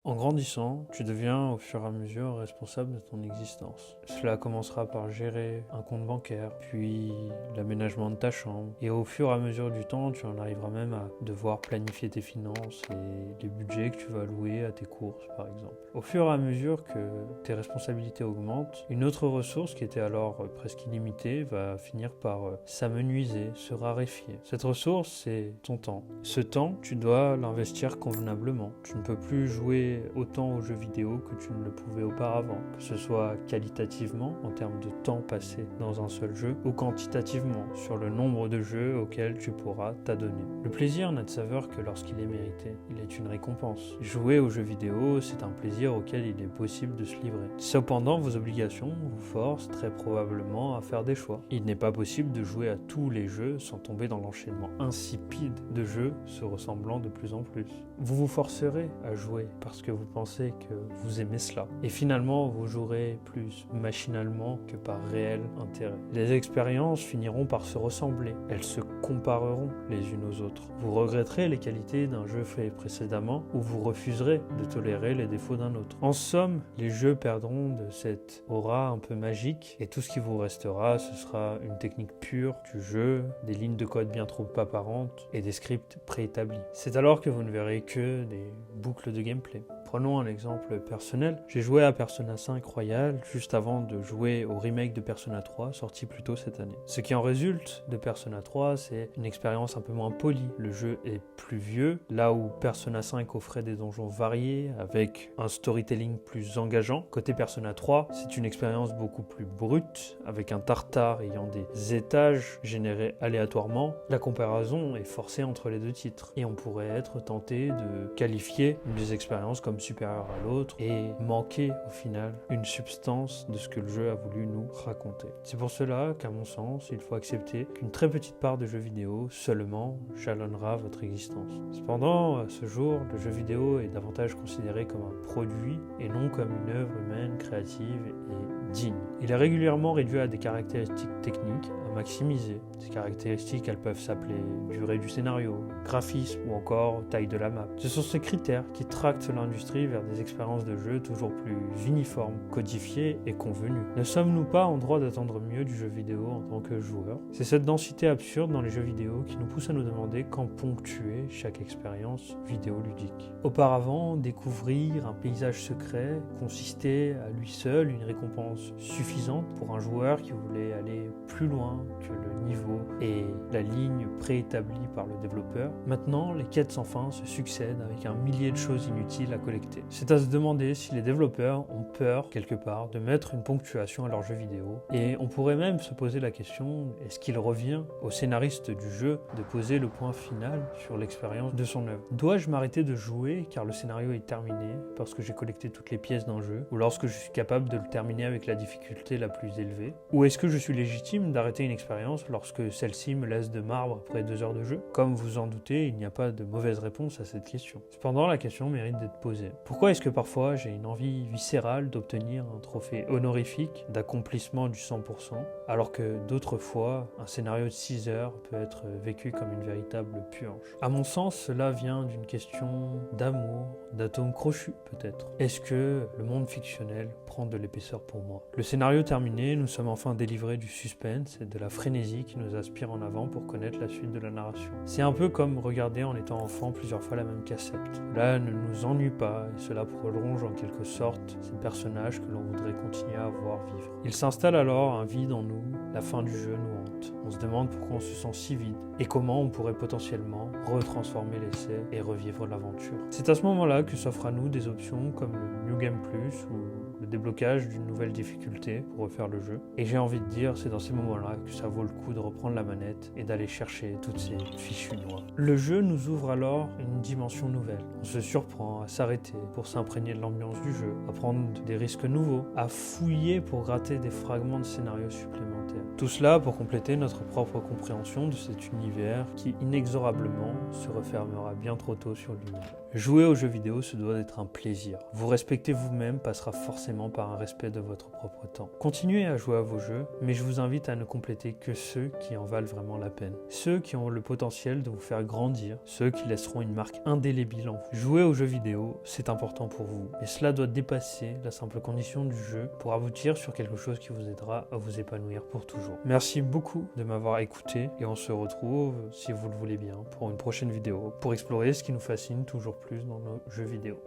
En grandissant, tu deviens au fur et à mesure responsable de ton existence. Cela commencera par gérer un compte bancaire, puis l'aménagement de ta chambre, et au fur et à mesure du temps, tu en arriveras même à devoir planifier tes finances et les budgets que tu vas allouer à tes courses, par exemple. Au fur et à mesure que tes responsabilités augmentent, une autre ressource qui était alors presque illimitée va finir par s'amenuiser, se raréfier. Cette ressource, c'est ton temps. Ce temps, tu dois l'investir convenablement. Tu ne peux plus jouer autant aux jeux vidéo que tu ne le pouvais auparavant, que ce soit qualitativement en termes de temps passé dans un seul jeu ou quantitativement sur le nombre de jeux auxquels tu pourras t'adonner. Le plaisir n'a de saveur que lorsqu'il est mérité, il est une récompense. Jouer aux jeux vidéo, c'est un plaisir auquel il est possible de se livrer. Cependant, vos obligations vous forcent très probablement à faire des choix. Il n'est pas possible de jouer à tous les jeux sans tomber dans l'enchaînement insipide de jeux se ressemblant de plus en plus. Vous vous forcerez à jouer parce que vous pensez que vous aimez cela. Et finalement, vous jouerez plus machinalement que par réel intérêt. Les expériences finiront par se ressembler. Elles se compareront les unes aux autres. Vous regretterez les qualités d'un jeu fait précédemment ou vous refuserez de tolérer les défauts d'un autre. En somme, les jeux perdront de cette aura un peu magique et tout ce qui vous restera, ce sera une technique pure du jeu, des lignes de code bien trop apparentes et des scripts préétablis. C'est alors que vous ne verrez que des boucles de gameplay. Prenons un exemple personnel. J'ai joué à Persona 5 Royal juste avant de jouer au remake de Persona 3 sorti plus tôt cette année. Ce qui en résulte de Persona 3, c'est une expérience un peu moins polie. Le jeu est plus vieux, là où Persona 5 offrait des donjons variés avec un storytelling plus engageant. Côté Persona 3, c'est une expérience beaucoup plus brute avec un tartare ayant des étages générés aléatoirement. La comparaison est forcée entre les deux titres et on pourrait être tenté de qualifier une des expériences comme supérieure à l'autre et manquer au final une substance de ce que le jeu a voulu nous raconter. C'est pour cela qu'à mon sens, il faut accepter qu'une très petite part de jeux vidéo seulement jalonnera votre existence. Cependant, à ce jour, le jeu vidéo est davantage considéré comme un produit et non comme une œuvre humaine, créative et digne. Il est régulièrement réduit à des caractéristiques techniques à maximiser. Ces caractéristiques, elles peuvent s'appeler durée du scénario, graphisme ou encore taille de la map. Ce sont ces critères qui tractent l'industrie vers des expériences de jeu toujours plus uniformes, codifiées et convenues. Ne sommes-nous pas en droit d'attendre mieux du jeu vidéo en tant que joueur? C'est cette densité absurde dans les jeux vidéo qui nous pousse à nous demander quand ponctuer chaque expérience vidéoludique. Auparavant, découvrir un paysage secret consistait à lui seul une récompense suffisante pour un joueur qui voulait aller plus loin que le niveau et la ligne préétablie par le développeur. Maintenant, les quêtes sans fin se succèdent avec un millier de choses inutiles à collecter. C'est à se demander si les développeurs ont peur, quelque part, de mettre une ponctuation à leurs jeux vidéo. Et on pourrait même se poser la question, est-ce qu'il revient au scénariste du jeu de poser le point final sur l'expérience de son œuvre? Dois-je m'arrêter de jouer car le scénario est terminé, parce que j'ai collecté toutes les pièces d'un jeu, ou lorsque je suis capable de le terminer avec la difficulté la plus élevée? Ou est-ce que je suis légitime d'arrêter une expérience lorsque celle-ci me laisse de marbre après 2 heures de jeu? Comme vous en doutez, il n'y a pas de mauvaise réponse à cette question. Cependant, la question mérite d'être posée. Pourquoi est-ce que parfois j'ai une envie viscérale d'obtenir un trophée honorifique d'accomplissement du 100%, alors que d'autres fois, un scénario de 6 heures peut être vécu comme une véritable purge? À mon sens, cela vient d'une question d'amour, d'atomes crochus peut-être. Est-ce que le monde fictionnel prend de l'épaisseur pour moi? Le scénario terminé, nous sommes enfin délivrés du suspense et de la frénésie qui nous aspire en avant pour connaître la suite de la narration. C'est un peu comme regarder en étant enfant plusieurs fois la même cassette. Cela ne nous ennuie pas et cela prolonge en quelque sorte ces personnages que l'on voudrait continuer à voir vivre. Il s'installe alors un vide en nous, la fin du jeu nous hante. On se demande pourquoi on se sent si vide et comment on pourrait potentiellement retransformer l'essai et revivre l'aventure. C'est à ce moment-là que s'offrent à nous des options comme le New Game Plus ou le déblocage d'une nouvelle difficulté pour refaire le jeu. Et j'ai envie de dire, c'est dans ces moments-là que ça vaut le coup de reprendre la manette et d'aller chercher toutes ces fichues noix. Le jeu nous ouvre alors une dimension nouvelle. On se surprend à s'arrêter pour s'imprégner de l'ambiance du jeu, à prendre des risques nouveaux, à fouiller pour gratter des fragments de scénario supplémentaires. Tout cela pour compléter notre propre compréhension de cet univers qui inexorablement se refermera bien trop tôt sur lui-même. Jouer aux jeux vidéo se doit d'être un plaisir. Vous respecter vous-même passera forcément par un respect de votre propre temps. Continuez à jouer à vos jeux, mais je vous invite à ne compléter que ceux qui en valent vraiment la peine. Ceux qui ont le potentiel de vous faire grandir, ceux qui laisseront une marque indélébile en vous. Jouer aux jeux vidéo, c'est important pour vous, mais cela doit dépasser la simple condition du jeu pour aboutir sur quelque chose qui vous aidera à vous épanouir pour toujours. Merci beaucoup de m'avoir écouté et on se retrouve, si vous le voulez bien, pour une prochaine vidéo, pour explorer ce qui nous fascine toujours plus dans nos jeux vidéo.